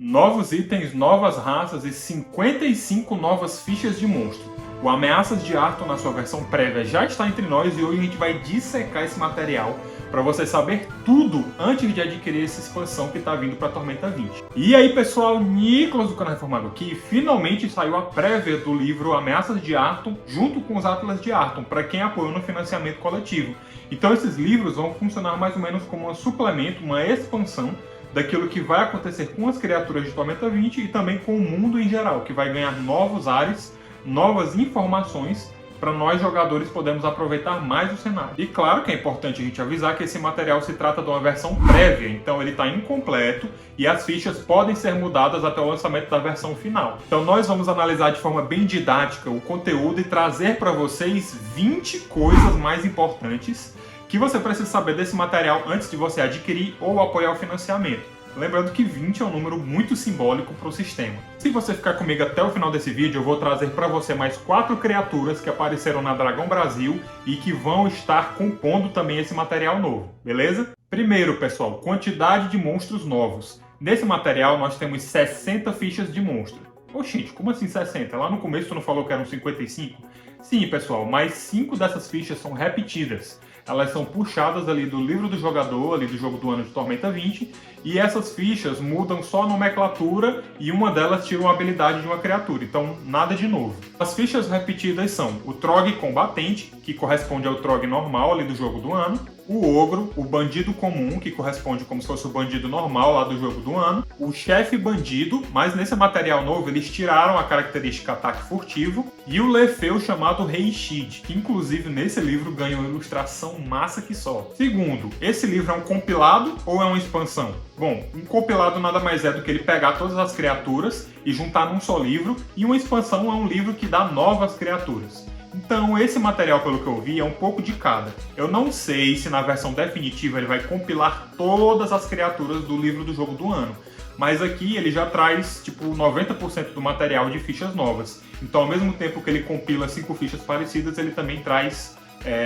Novos itens, novas raças e 55 novas fichas de monstro. O Ameaças de Arton, na sua versão prévia, já está entre nós e hoje a gente vai dissecar esse material para você saber tudo antes de adquirir essa expansão que está vindo para a Tormenta 20. E aí pessoal, Nicolas do Canal Reformado aqui, finalmente saiu a prévia do livro Ameaças de Arton junto com os Atlas de Arton, para quem apoiou no financiamento coletivo. Então esses livros vão funcionar mais ou menos como um suplemento, uma expansão daquilo que vai acontecer com as criaturas de Tormenta 20 e também com o mundo em geral, que vai ganhar novos ares, novas informações para nós jogadores podermos aproveitar mais o cenário. E claro que é importante a gente avisar que esse material se trata de uma versão prévia, então ele está incompleto e as fichas podem ser mudadas até o lançamento da versão final. Então nós vamos analisar de forma bem didática o conteúdo e trazer para vocês 20 coisas mais importantes que você precisa saber desse material antes de você adquirir ou apoiar o financiamento. Lembrando que 20 é um número muito simbólico para o sistema. Se você ficar comigo até o final desse vídeo, eu vou trazer para você mais 4 criaturas que apareceram na Dragão Brasil e que vão estar compondo também esse material novo, beleza? Primeiro, pessoal, quantidade de monstros novos. Nesse material nós temos 60 fichas de monstro. Oxente, como assim 60? Lá no começo tu não falou que eram 55? Sim, pessoal, mas 5 dessas fichas são repetidas. Elas são puxadas ali do livro do jogador, ali do jogo do ano de Tormenta 20, e essas fichas mudam só a nomenclatura e uma delas tira uma habilidade de uma criatura, então nada de novo. As fichas repetidas são o Trog Combatente, que corresponde ao Trog normal ali do jogo do ano, o Ogro, o Bandido Comum, que corresponde como se fosse o Bandido normal lá do jogo do ano, o Chefe Bandido, mas nesse material novo eles tiraram a característica Ataque Furtivo, e o Lefeu chamado Rei Shid, que inclusive nesse livro ganha uma ilustração massa que só. Segundo, esse livro é um compilado ou é uma expansão? Bom, um compilado nada mais é do que ele pegar todas as criaturas e juntar num só livro, e uma expansão é um livro que dá novas criaturas. Então esse material, pelo que eu vi, é um pouco de cada. Eu não sei se na versão definitiva ele vai compilar todas as criaturas do livro do jogo do ano, mas aqui ele já traz tipo 90% do material de fichas novas. Então ao mesmo tempo que ele compila 5 fichas parecidas, ele também traz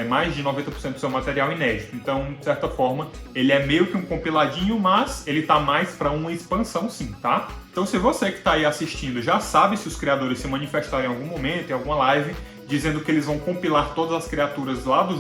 mais de 90% do seu material inédito. Então, de certa forma, ele é meio que um compiladinho, mas ele tá mais para uma expansão sim, tá? Então se você que está aí assistindo já sabe se os criadores se manifestaram em algum momento, em alguma live, dizendo que eles vão compilar todas as criaturas lá do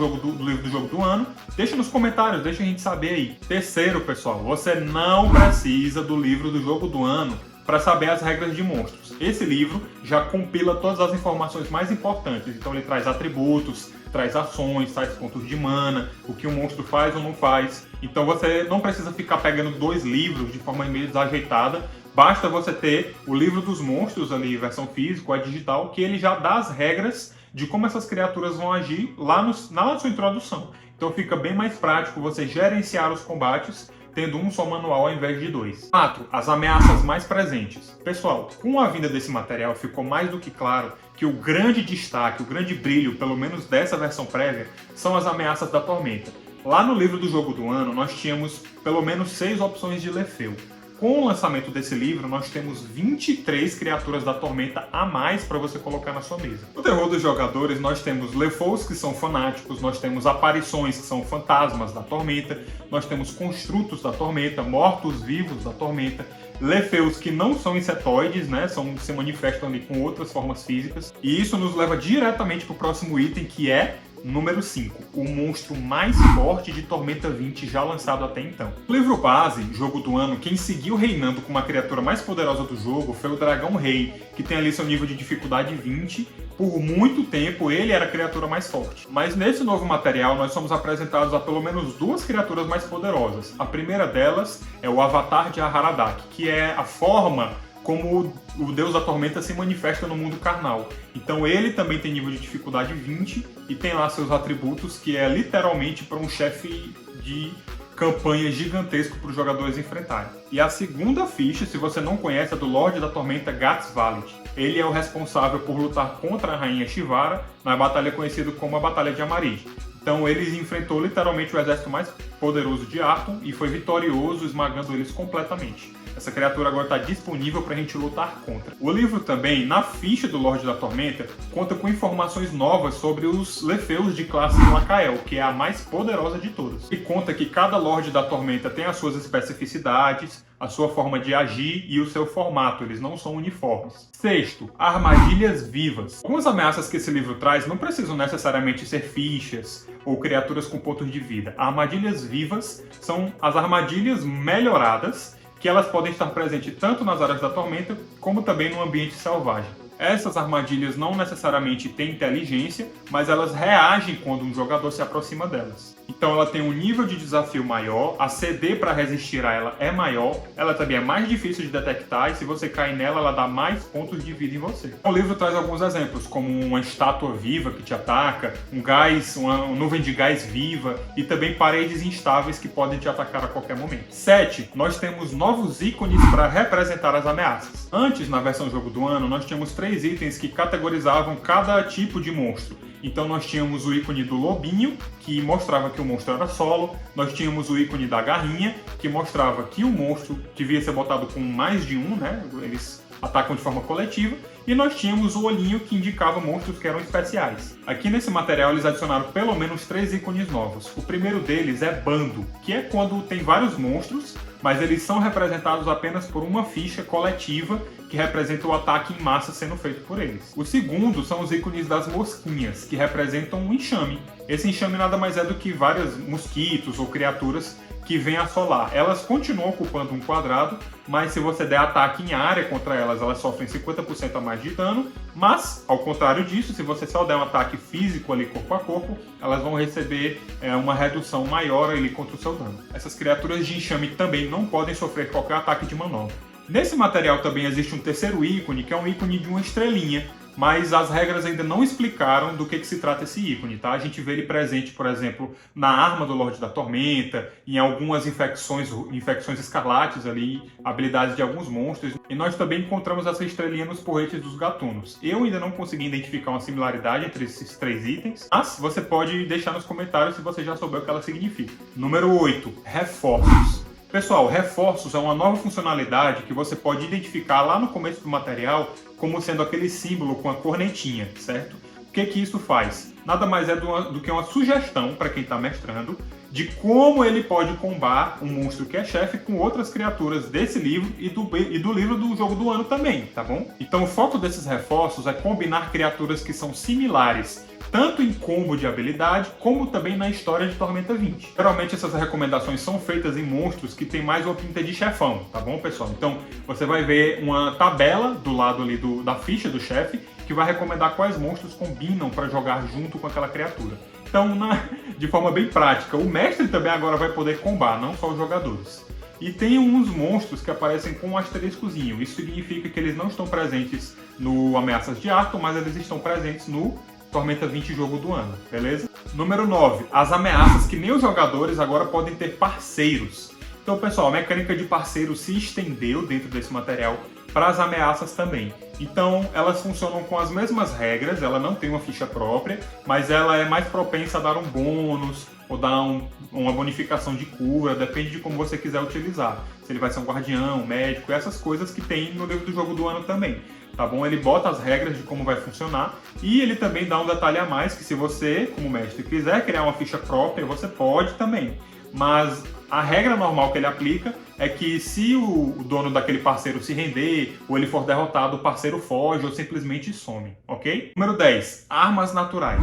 livro do jogo do ano, deixa nos comentários, deixa a gente saber aí. Terceiro, pessoal, você não precisa do livro do jogo do ano para saber as regras de monstros. Esse livro já compila todas as informações mais importantes, então ele traz atributos, traz ações, traz pontos de mana, o que o monstro faz ou não faz. Então você não precisa ficar pegando 2 livros de forma meio desajeitada, basta você ter o livro dos monstros ali, versão física, a digital, que ele já dá as regras de como essas criaturas vão agir lá na sua introdução. Então fica bem mais prático você gerenciar os combates tendo um só manual ao invés de 2. 4. As ameaças mais presentes. Pessoal, com a vinda desse material ficou mais do que claro que o grande destaque, o grande brilho, pelo menos dessa versão prévia, são as ameaças da Tormenta. Lá no livro do jogo do ano nós tínhamos pelo menos 6 opções de Lefeu. Com o lançamento desse livro, nós temos 23 criaturas da Tormenta a mais para você colocar na sua mesa. No terror dos jogadores, nós temos Lefous, que são fanáticos, nós temos aparições, que são fantasmas da Tormenta, nós temos construtos da Tormenta, mortos-vivos da Tormenta, Lefeus que não são insetoides, né, se manifestam ali com outras formas físicas, e isso nos leva diretamente para o próximo item, que é número 5, o monstro mais forte de Tormenta 20 já lançado até então. No livro base, jogo do ano, quem seguiu reinando com uma criatura mais poderosa do jogo foi o Dragão Rei, que tem ali seu nível de dificuldade 20. Por muito tempo ele era a criatura mais forte. Mas nesse novo material nós somos apresentados a pelo menos 2 criaturas mais poderosas. A primeira delas é o Avatar de Aharadak, que é a forma como o Deus da Tormenta se manifesta no mundo carnal. Então ele também tem nível de dificuldade 20 e tem lá seus atributos, que é literalmente para um chefe de campanha gigantesco para os jogadores enfrentarem. E a segunda ficha, se você não conhece, é do Lorde da Tormenta Gats Valit. Ele é o responsável por lutar contra a Rainha Shivara na batalha conhecida como a Batalha de Amarid. Então ele enfrentou literalmente o exército mais poderoso de Arton e foi vitorioso, esmagando eles completamente. Essa criatura agora está disponível para a gente lutar contra. O livro também, na ficha do Lorde da Tormenta, conta com informações novas sobre os Lefeus de classe Lacael, que é a mais poderosa de todas. E conta que cada Lorde da Tormenta tem as suas especificidades, a sua forma de agir e o seu formato, eles não são uniformes. Sexto, armadilhas vivas. Algumas ameaças que esse livro traz não precisam necessariamente ser fichas ou criaturas com pontos de vida. Armadilhas vivas são as armadilhas melhoradas, que elas podem estar presentes tanto nas áreas da tormenta, como também no ambiente selvagem. Essas armadilhas não necessariamente têm inteligência, mas elas reagem quando um jogador se aproxima delas. Então ela tem um nível de desafio maior, a CD para resistir a ela é maior, ela também é mais difícil de detectar e se você cair nela, ela dá mais pontos de vida em você. O livro traz alguns exemplos, como uma estátua viva que te ataca, um gás, uma nuvem de gás viva e também paredes instáveis que podem te atacar a qualquer momento. 7. Nós temos novos ícones para representar as ameaças. Antes, na versão jogo do ano, nós tínhamos 3 itens que categorizavam cada tipo de monstro. Então nós tínhamos o ícone do lobinho, que mostrava que o monstro era solo. Nós tínhamos o ícone da garrinha, que mostrava que o monstro devia ser botado com mais de um, né? Eles atacam de forma coletiva. E nós tínhamos o olhinho, que indicava monstros que eram especiais. Aqui nesse material eles adicionaram pelo menos 3 ícones novos. O primeiro deles é bando, que é quando tem vários monstros, mas eles são representados apenas por uma ficha coletiva que representa o ataque em massa sendo feito por eles. O segundo são os ícones das mosquinhas, que representam um enxame. Esse enxame nada mais é do que vários mosquitos ou criaturas que vêm assolar. Elas continuam ocupando um quadrado, mas se você der ataque em área contra elas, elas sofrem 50% a mais de dano, mas, ao contrário disso, se você só der um ataque físico ali corpo a corpo, elas vão receber uma redução maior ali contra o seu dano. Essas criaturas de enxame também não podem sofrer qualquer ataque de manobra. Nesse material também existe um terceiro ícone, que é um ícone de uma estrelinha, mas as regras ainda não explicaram do que se trata esse ícone, tá? A gente vê ele presente, por exemplo, na arma do Lorde da Tormenta, em algumas infecções escarlates ali, habilidades de alguns monstros, e nós também encontramos essa estrelinha nos porretes dos gatunos. Eu ainda não consegui identificar uma similaridade entre esses 3 itens, mas você pode deixar nos comentários se você já souber o que ela significa. Número 8. Reforços. Pessoal, reforços é uma nova funcionalidade que você pode identificar lá no começo do material como sendo aquele símbolo com a cornetinha, certo? O que isso faz? Nada mais é do que uma sugestão para quem está mestrando de como ele pode combar um monstro que é chefe com outras criaturas desse livro e do livro do jogo do ano também, tá bom? Então o foco desses reforços é combinar criaturas que são similares tanto em combo de habilidade, como também na história de Tormenta 20. Geralmente essas recomendações são feitas em monstros que tem mais uma pinta de chefão, tá bom, pessoal? Então você vai ver uma tabela do lado ali da ficha do chefe, que vai recomendar quais monstros combinam para jogar junto com aquela criatura. Então, de forma bem prática, o mestre também agora vai poder combar, não só os jogadores. E tem uns monstros que aparecem com um asteriscozinho. Isso significa que eles não estão presentes no Ameaças de Arthur, mas eles estão presentes no Tormenta 20 jogo do ano, beleza? Número 9. As ameaças que nem os jogadores agora podem ter parceiros. Então, pessoal, a mecânica de parceiro se estendeu dentro desse material para as ameaças também. Então, elas funcionam com as mesmas regras, ela não tem uma ficha própria, mas ela é mais propensa a dar um bônus ou dar uma bonificação de cura, depende de como você quiser utilizar. Se ele vai ser um guardião, um médico, essas coisas que tem no livro do jogo do ano também. Tá bom? Ele bota as regras de como vai funcionar e ele também dá um detalhe a mais que se você, como mestre, quiser criar uma ficha própria, você pode também. Mas a regra normal que ele aplica é que se o dono daquele parceiro se render ou ele for derrotado, o parceiro foge ou simplesmente some, ok? Número 10. Armas naturais.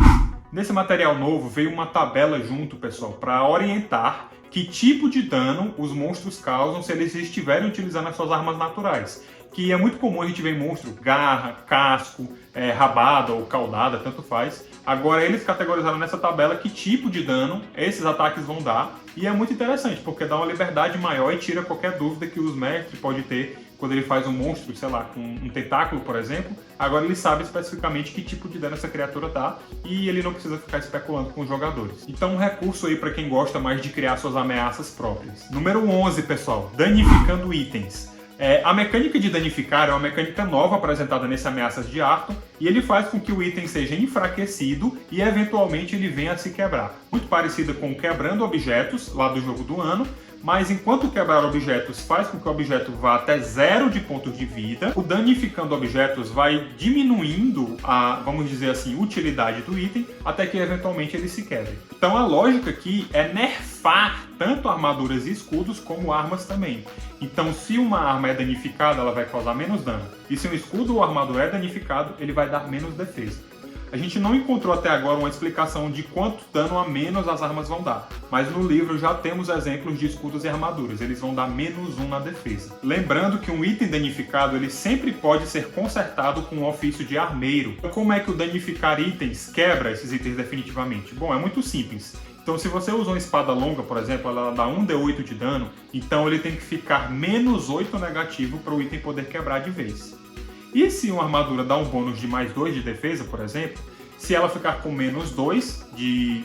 Nesse material novo veio uma tabela junto, pessoal, para orientar que tipo de dano os monstros causam se eles estiverem utilizando as suas armas naturais. Que é muito comum a gente ver em monstro garra, casco, rabada ou caudada, tanto faz. Agora eles categorizaram nessa tabela que tipo de dano esses ataques vão dar. E é muito interessante, porque dá uma liberdade maior e tira qualquer dúvida que os mestres podem ter quando ele faz um monstro, sei lá, com um tentáculo, por exemplo. Agora ele sabe especificamente que tipo de dano essa criatura dá e ele não precisa ficar especulando com os jogadores. Então um recurso aí para quem gosta mais de criar suas ameaças próprias. Número 11, pessoal, danificando itens. A mecânica de danificar é uma mecânica nova apresentada nesse Ameaças de Arthur e ele faz com que o item seja enfraquecido e eventualmente ele venha a se quebrar. Muito parecida com Quebrando Objetos, lá do jogo do ano, mas enquanto quebrar objetos faz com que o objeto vá até 0 de pontos de vida, o danificando objetos vai diminuindo a, vamos dizer assim, utilidade do item, até que eventualmente ele se quebre. Então a lógica aqui é nerfar tanto armaduras e escudos como armas também. Então se uma arma é danificada, ela vai causar menos dano. E se um escudo ou armadura é danificado, ele vai dar menos defesa. A gente não encontrou até agora uma explicação de quanto dano a menos as armas vão dar, mas no livro já temos exemplos de escudos e armaduras, eles vão dar -1 na defesa. Lembrando que um item danificado ele sempre pode ser consertado com o ofício de armeiro. Então, como é que o danificar itens quebra esses itens definitivamente? Bom, é muito simples. Então se você usa uma espada longa, por exemplo, ela dá 1d8 de dano, então ele tem que ficar -8 negativo para o item poder quebrar de vez. E se uma armadura dá um bônus de +2 de defesa, por exemplo, se ela ficar com -2 de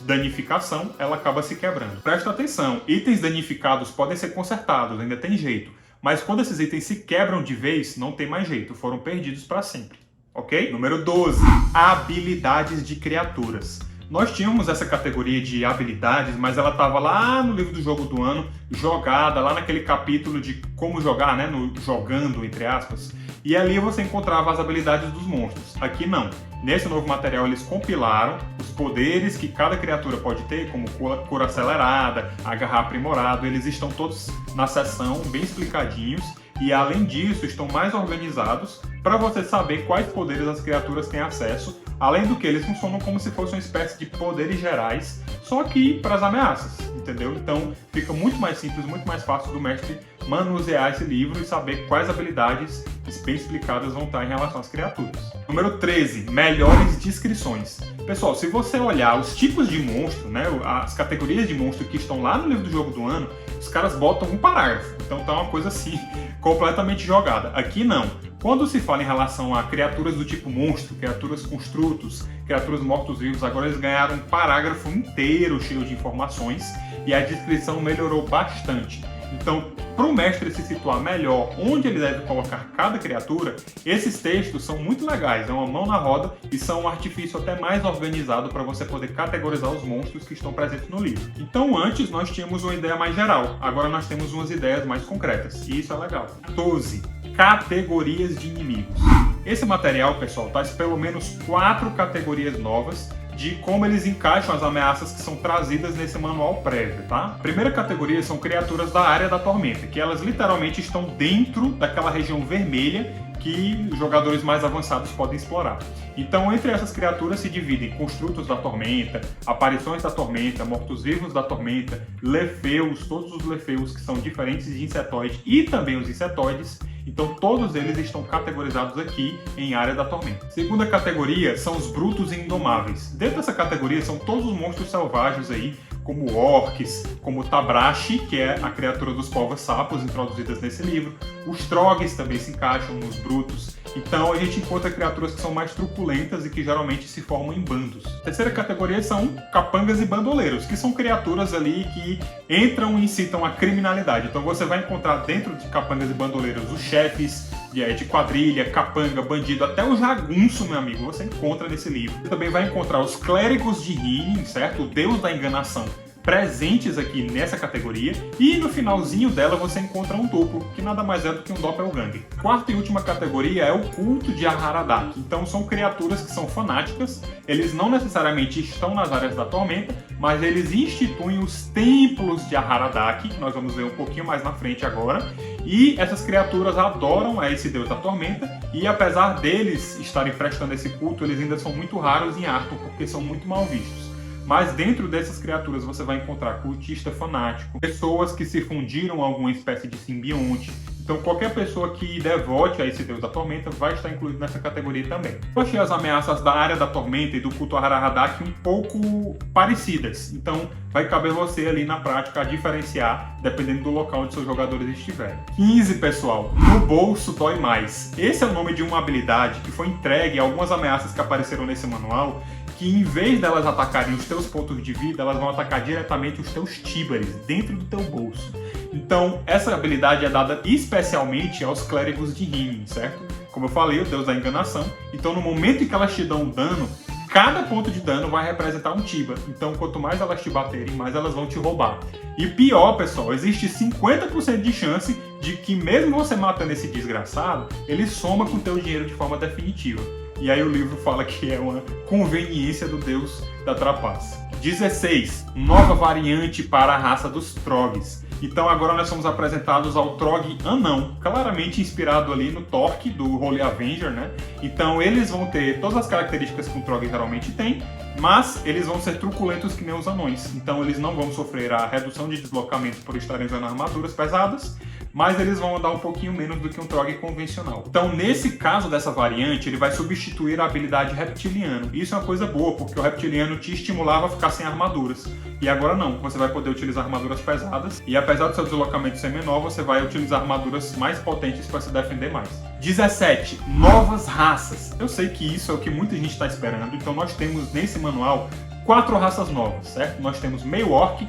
danificação, ela acaba se quebrando. Presta atenção, itens danificados podem ser consertados, ainda tem jeito. Mas quando esses itens se quebram de vez, não tem mais jeito, foram perdidos para sempre. Ok? Número 12. Habilidades de criaturas. Nós tínhamos essa categoria de habilidades, mas ela estava lá no livro do jogo do ano, jogada, lá naquele capítulo de como jogar, né? No jogando, entre aspas. E ali você encontrava as habilidades dos monstros. Aqui não. Nesse novo material eles compilaram os poderes que cada criatura pode ter, como cura acelerada, agarrar aprimorado. Eles estão todos na seção, bem explicadinhos. E além disso, estão mais organizados para você saber quais poderes as criaturas têm acesso. Além do que, eles funcionam como se fosse uma espécie de poderes gerais, só que para as ameaças, entendeu? Então fica muito mais simples, muito mais fácil do mestre manusear esse livro e saber quais habilidades bem explicadas vão estar em relação às criaturas. Número 13. Melhores descrições. Pessoal, se você olhar os tipos de monstro, né, as categorias de monstro que estão lá no livro do jogo do ano, os caras botam um parágrafo. Então tá uma coisa assim, completamente jogada. Aqui não. Quando se fala em relação a criaturas do tipo monstro, criaturas construtos, criaturas mortos-vivos, agora eles ganharam um parágrafo inteiro cheio de informações e a descrição melhorou bastante. Então, para o mestre se situar melhor onde ele deve colocar cada criatura, esses textos são muito legais, é uma mão na roda e são um artifício até mais organizado para você poder categorizar os monstros que estão presentes no livro. Então, antes nós tínhamos uma ideia mais geral, agora nós temos umas ideias mais concretas, e isso é legal. 12. Categorias de inimigos. Esse material, pessoal, traz pelo menos 4 categorias novas de como eles encaixam as ameaças que são trazidas nesse manual prévio, tá? A primeira categoria são criaturas da área da tormenta, que elas literalmente estão dentro daquela região vermelha que os jogadores mais avançados podem explorar. Então, entre essas criaturas se dividem construtos da tormenta, aparições da tormenta, mortos-vivos da tormenta, lefeus, todos os lefeus que são diferentes de insetoides e também os insetoides. Então todos eles estão categorizados aqui em área da tormenta. Segunda categoria são os brutos e indomáveis. Dentro dessa categoria são todos os monstros selvagens aí, como orcs, como Tabrashi, que é a criatura dos povos sapos introduzidas nesse livro. Os trogs também se encaixam nos brutos. Então a gente encontra criaturas que são mais truculentas e que geralmente se formam em bandos. A terceira categoria são capangas e bandoleiros, que são criaturas ali que entram e incitam a criminalidade. Então você vai encontrar dentro de capangas e bandoleiros os chefes de quadrilha, capanga, bandido, até o jagunço, meu amigo, você encontra nesse livro. Você também vai encontrar os clérigos de Hinin, certo? O deus da enganação, presentes aqui nessa categoria, e no finalzinho dela você encontra um duplo, que nada mais é do que um doppelganger. A quarta e última categoria é o culto de Aharadak. Então são criaturas que são fanáticas, eles não necessariamente estão nas áreas da tormenta, mas eles instituem os templos de Aharadak, que nós vamos ver um pouquinho mais na frente agora, e essas criaturas adoram a esse deus da tormenta, e apesar deles estarem prestando esse culto, eles ainda são muito raros em Arthur, porque são muito mal vistos. Mas dentro dessas criaturas você vai encontrar cultista fanático, pessoas que se fundiram a alguma espécie de simbionte. Então qualquer pessoa que devote a esse deus da tormenta vai estar incluído nessa categoria também. Eu achei as ameaças da área da tormenta e do culto Aharadak um pouco parecidas. Então vai caber você ali na prática a diferenciar, dependendo do local onde seus jogadores estiverem. 15, pessoal. No bolso dói mais. Esse é o nome de uma habilidade que foi entregue a algumas ameaças que apareceram nesse manual, que em vez delas atacarem os teus pontos de vida, elas vão atacar diretamente os teus tíbares, dentro do teu bolso. Então, essa habilidade é dada especialmente aos clérigos de Hinin, certo? Como eu falei, o deus da enganação. Então, no momento em que elas te dão um dano, cada ponto de dano vai representar um Tiba. Então, quanto mais elas te baterem, mais elas vão te roubar. E pior, pessoal, existe 50% de chance de que mesmo você matando esse desgraçado, ele soma com o teu dinheiro de forma definitiva. E aí o livro fala que é uma conveniência do deus da trapaça. 16. Nova variante para a raça dos Trogs. Então agora nós somos apresentados ao Trog anão, claramente inspirado ali no Torque do Holy Avenger, né? Então eles vão ter todas as características que um Trog geralmente tem, mas eles vão ser truculentos que nem os anões. Então eles não vão sofrer a redução de deslocamento por estarem usando armaduras pesadas, mas eles vão andar um pouquinho menos do que um Trog convencional. Então, nesse caso dessa variante, ele vai substituir a habilidade reptiliano. Isso é uma coisa boa, porque o reptiliano te estimulava a ficar sem armaduras. E agora não, você vai poder utilizar armaduras pesadas, e apesar do seu deslocamento ser menor, você vai utilizar armaduras mais potentes para se defender mais. 17. Novas raças. Eu sei que isso é o que muita gente está esperando, então nós temos nesse manual 4 raças novas, certo? Nós temos meio orc,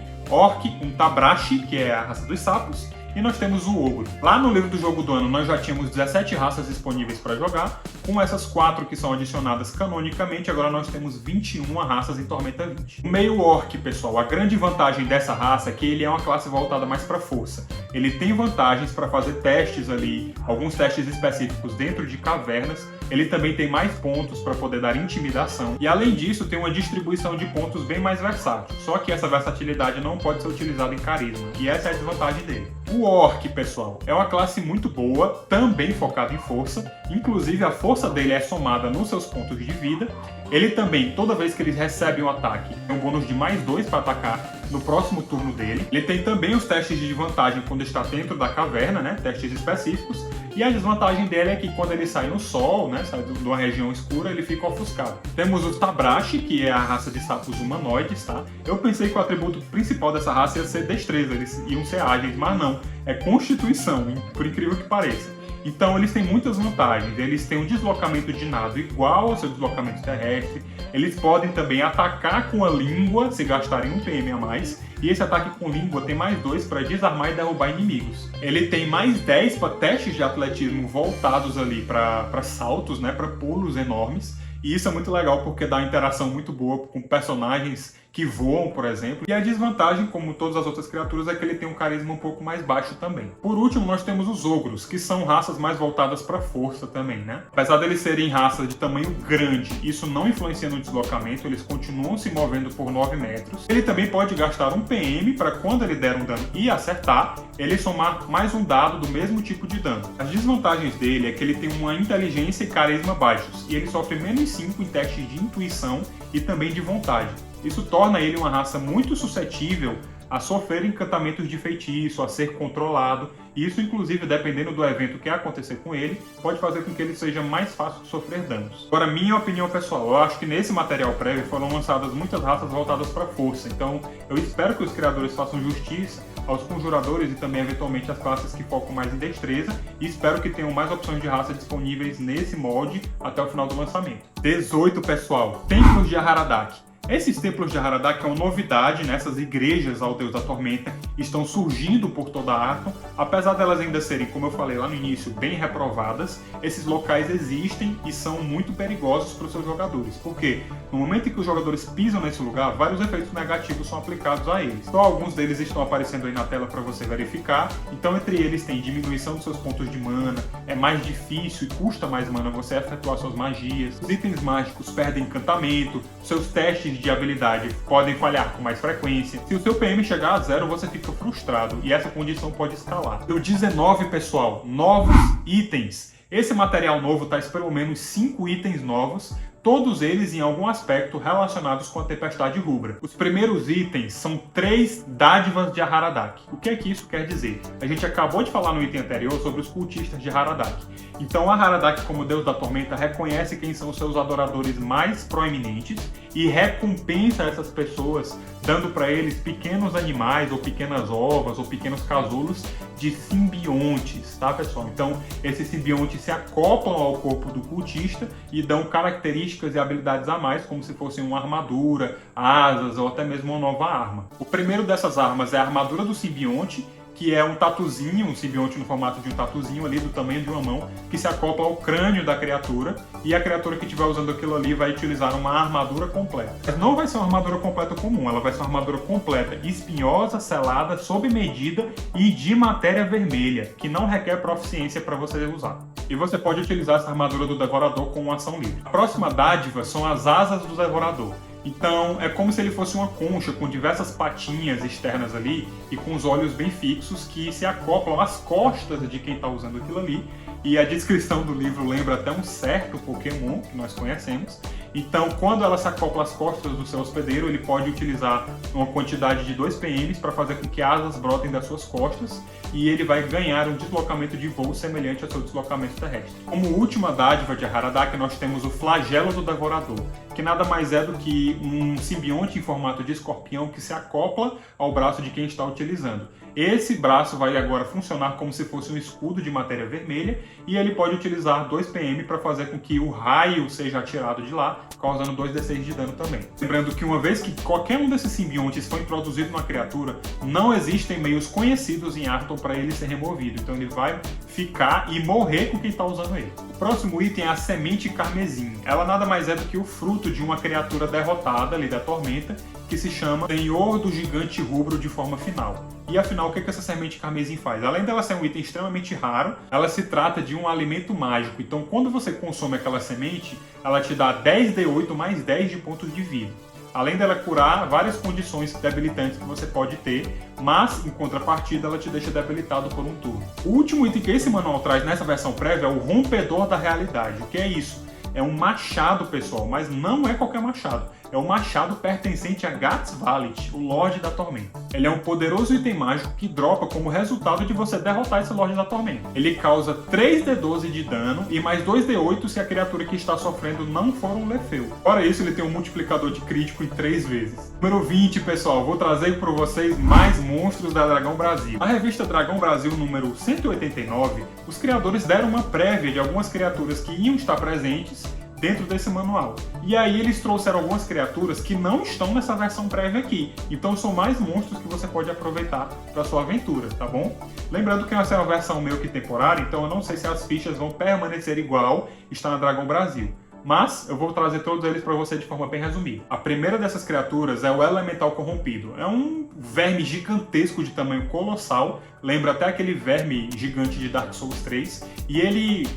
um tabrashi, que é a raça dos sapos, e nós temos o ogro. Lá no livro do jogo do ano nós já tínhamos 17 raças disponíveis para jogar, com essas 4 que são adicionadas canonicamente, agora nós temos 21 raças em Tormenta 20. O meio orc, pessoal, a grande vantagem dessa raça é que ele é uma classe voltada mais para força. Ele tem vantagens para fazer testes ali, alguns testes específicos dentro de cavernas. Ele também tem mais pontos para poder dar intimidação. E além disso, tem uma distribuição de pontos bem mais versátil. Só que essa versatilidade não pode ser utilizada em carisma. E essa é a desvantagem dele. O orc, pessoal, é uma classe muito boa, também focada em força. Inclusive, a força dele é somada nos seus pontos de vida. Ele também, toda vez que ele recebe um ataque, tem um bônus de mais 2 para atacar no próximo turno dele. Ele tem também os testes de vantagem quando está dentro da caverna, né? Testes específicos. E a desvantagem dele é que quando ele sai no sol, né, sai de uma região escura, ele fica ofuscado. Temos o Tabrashi, que é a raça de sapos humanoides, tá? Eu pensei que o atributo principal dessa raça ia ser destreza, eles iam ser ágeis, mas não. É constituição, por incrível que pareça. Então eles têm muitas vantagens, eles têm um deslocamento de nado igual ao seu deslocamento terrestre, eles podem também atacar com a língua se gastarem um PM a mais, e esse ataque com língua tem mais 2 para desarmar e derrubar inimigos. Ele tem mais 10 para testes de atletismo voltados ali para saltos, né, para pulos enormes, e isso é muito legal porque dá uma interação muito boa com personagens que voam, por exemplo. E a desvantagem, como todas as outras criaturas, é que ele tem um carisma um pouco mais baixo também. Por último, nós temos os ogros, que são raças mais voltadas para força também, né? Apesar deles serem raças de tamanho grande, isso não influencia no deslocamento, eles continuam se movendo por 9 metros. Ele também pode gastar um PM para quando ele der um dano e acertar, ele somar mais um dado do mesmo tipo de dano. As desvantagens dele é que ele tem uma inteligência e carisma baixos, e ele sofre menos 5 em testes de intuição e também de vontade. Isso torna ele uma raça muito suscetível a sofrer encantamentos de feitiço, a ser controlado, e isso, inclusive, dependendo do evento que acontecer com ele, pode fazer com que ele seja mais fácil de sofrer danos. Agora, minha opinião pessoal, eu acho que nesse material prévio foram lançadas muitas raças voltadas para força, então eu espero que os criadores façam justiça aos conjuradores e também, eventualmente, às classes que focam mais em destreza, e espero que tenham mais opções de raça disponíveis nesse molde até o final do lançamento. 18, pessoal, Templos de Haradak. Esses templos de Haradak é uma novidade, né? Essas igrejas ao Deus da Tormenta estão surgindo por toda a Arton. Apesar delas ainda serem, como eu falei lá no início, bem reprovadas, esses locais existem e são muito perigosos para os seus jogadores. Porque no momento em que os jogadores pisam nesse lugar, vários efeitos negativos são aplicados a eles. Então alguns deles estão aparecendo aí na tela para você verificar. Então entre eles tem diminuição dos seus pontos de mana, é mais difícil e custa mais mana você efetuar suas magias. Os itens mágicos perdem encantamento, seus testes de habilidade podem falhar com mais frequência. Se o seu PM chegar a 0, você fica frustrado e essa condição pode escalar. O 19, pessoal, novos itens. Esse material novo traz pelo menos 5 itens novos, todos eles em algum aspecto relacionados com a Tempestade Rubra. Os primeiros itens são 3 dádivas de Haradak. O que é que isso quer dizer? A gente acabou de falar no item anterior sobre os cultistas de Haradak. Então a Haradak, como Deus da Tormenta, reconhece quem são os seus adoradores mais proeminentes e recompensa essas pessoas, dando para eles pequenos animais, ou pequenas ovas, ou pequenos casulos de simbiontes, tá, pessoal? Então, esses simbiontes se acoplam ao corpo do cultista e dão características e habilidades a mais, como se fossem uma armadura, asas ou até mesmo uma nova arma. O primeiro dessas armas é a armadura do simbionte, que é um tatuzinho, um simbionte no formato de um tatuzinho ali, do tamanho de uma mão, que se acopla ao crânio da criatura, e a criatura que estiver usando aquilo ali vai utilizar uma armadura completa. Mas não vai ser uma armadura completa comum, ela vai ser uma armadura completa, espinhosa, selada, sob medida e de matéria vermelha, que não requer proficiência para você usar. E você pode utilizar essa armadura do Devorador com uma ação livre. A próxima dádiva são as asas do Devorador. Então é como se ele fosse uma concha com diversas patinhas externas ali e com os olhos bem fixos que se acoplam às costas de quem está usando aquilo ali. E a descrição do livro lembra até um certo Pokémon que nós conhecemos. Então, quando ela se acopla às costas do seu hospedeiro, ele pode utilizar uma quantidade de 2 PMs para fazer com que asas brotem das suas costas e ele vai ganhar um deslocamento de voo semelhante ao seu deslocamento terrestre. Como última dádiva de Harada, nós temos o Flagelo do Devorador, que nada mais é do que um simbionte em formato de escorpião que se acopla ao braço de quem está utilizando. Esse braço vai agora funcionar como se fosse um escudo de matéria vermelha e ele pode utilizar 2 PM para fazer com que o raio seja atirado de lá, causando 2d6 de dano também. Lembrando que uma vez que qualquer um desses simbiontes for introduzido numa criatura, não existem meios conhecidos em Arton para ele ser removido, então ele vai ficar e morrer com quem está usando ele. O próximo item é a Semente Carmesim. Ela nada mais é do que o fruto de uma criatura derrotada ali da Tormenta, que se chama Senhor do Gigante Rubro de forma final. E afinal, o que essa semente carmesim faz? Além dela ser um item extremamente raro, ela se trata de um alimento mágico. Então, quando você consome aquela semente, ela te dá 10d8 mais 10 de pontos de vida. Além dela curar várias condições debilitantes que você pode ter, mas, em contrapartida, ela te deixa debilitado por um turno. O último item que esse manual traz nessa versão prévia é o Rompedor da Realidade. O que é isso? É um machado, pessoal, mas não é qualquer machado. É um machado pertencente a Gats Valit, o Lorde da Tormenta. Ele é um poderoso item mágico que dropa como resultado de você derrotar esse Lorde da Tormenta. Ele causa 3d12 de dano e mais 2d8 se a criatura que está sofrendo não for um Lefeu. Fora isso, ele tem um multiplicador de crítico em 3 vezes. Número 20, pessoal, vou trazer para vocês mais monstros da Dragão Brasil. Na revista Dragão Brasil número 189, os criadores deram uma prévia de algumas criaturas que iam estar presentes dentro desse manual. E aí eles trouxeram algumas criaturas que não estão nessa versão prévia aqui. Então são mais monstros que você pode aproveitar para sua aventura, tá bom? Lembrando que essa é uma versão meio que temporária, então eu não sei se as fichas vão permanecer igual está na Dragão Brasil. Mas eu vou trazer todos eles para você de forma bem resumida. A primeira dessas criaturas é o Elemental Corrompido. É um verme gigantesco de tamanho colossal, lembra até aquele verme gigante de Dark Souls 3, e ele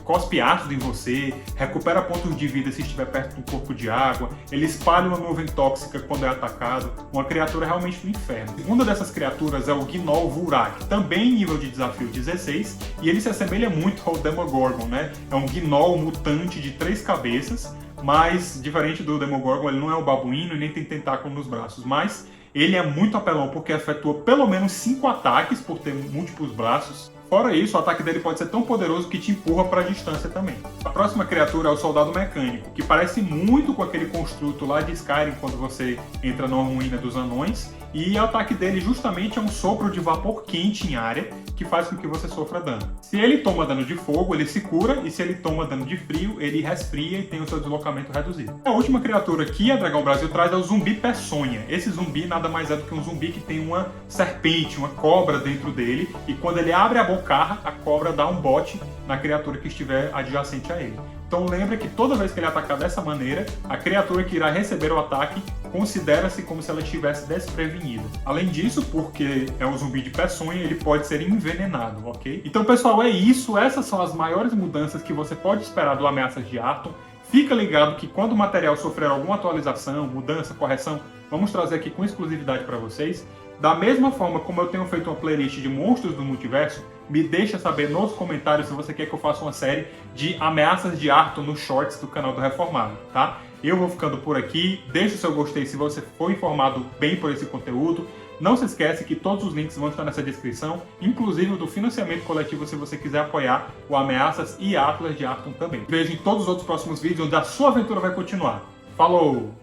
cospe ácido em você, recupera pontos de vida se estiver perto de um corpo de água, ele espalha uma nuvem tóxica quando é atacado, uma criatura realmente do inferno. A segunda dessas criaturas é o Gnoll Vurak, também nível de desafio 16, e ele se assemelha muito ao Demogorgon, né? É um Gnoll mutante de 3 cabeças, mas diferente do Demogorgon, ele não é um babuíno e nem tem tentáculo nos braços, mas ele é muito apelão porque efetua pelo menos 5 ataques por ter múltiplos braços. Fora isso, o ataque dele pode ser tão poderoso que te empurra para a distância também. A próxima criatura é o Soldado Mecânico, que parece muito com aquele construto lá de Skyrim quando você entra na ruína dos anões. E o ataque dele justamente é um sopro de vapor quente em área, que faz com que você sofra dano. Se ele toma dano de fogo, ele se cura, e se ele toma dano de frio, ele resfria e tem o seu deslocamento reduzido. A última criatura que a Dragão Brasil traz é o Zumbi Peçonha. Esse zumbi nada mais é do que um zumbi que tem uma serpente, uma cobra dentro dele, e quando ele abre a bocarra, a cobra dá um bote na criatura que estiver adjacente a ele. Então lembra que toda vez que ele atacar dessa maneira, a criatura que irá receber o ataque considera-se como se ela estivesse desprevenida. Além disso, porque é um zumbi de peçonha, ele pode ser envenenado, ok? Então pessoal, é isso. Essas são as maiores mudanças que você pode esperar do Ameaças de Arton. Fica ligado que quando o material sofrer alguma atualização, mudança, correção, vamos trazer aqui com exclusividade para vocês. Da mesma forma como eu tenho feito uma playlist de monstros do multiverso, me deixa saber nos comentários se você quer que eu faça uma série de Ameaças de Arton nos shorts do canal do Reformado, tá? Eu vou ficando por aqui, deixa o seu gostei se você foi informado bem por esse conteúdo. Não se esquece que todos os links vão estar nessa descrição, inclusive o do financiamento coletivo se você quiser apoiar o Ameaças e Atlas de Arton também. Vejo em todos os outros próximos vídeos onde a sua aventura vai continuar. Falou!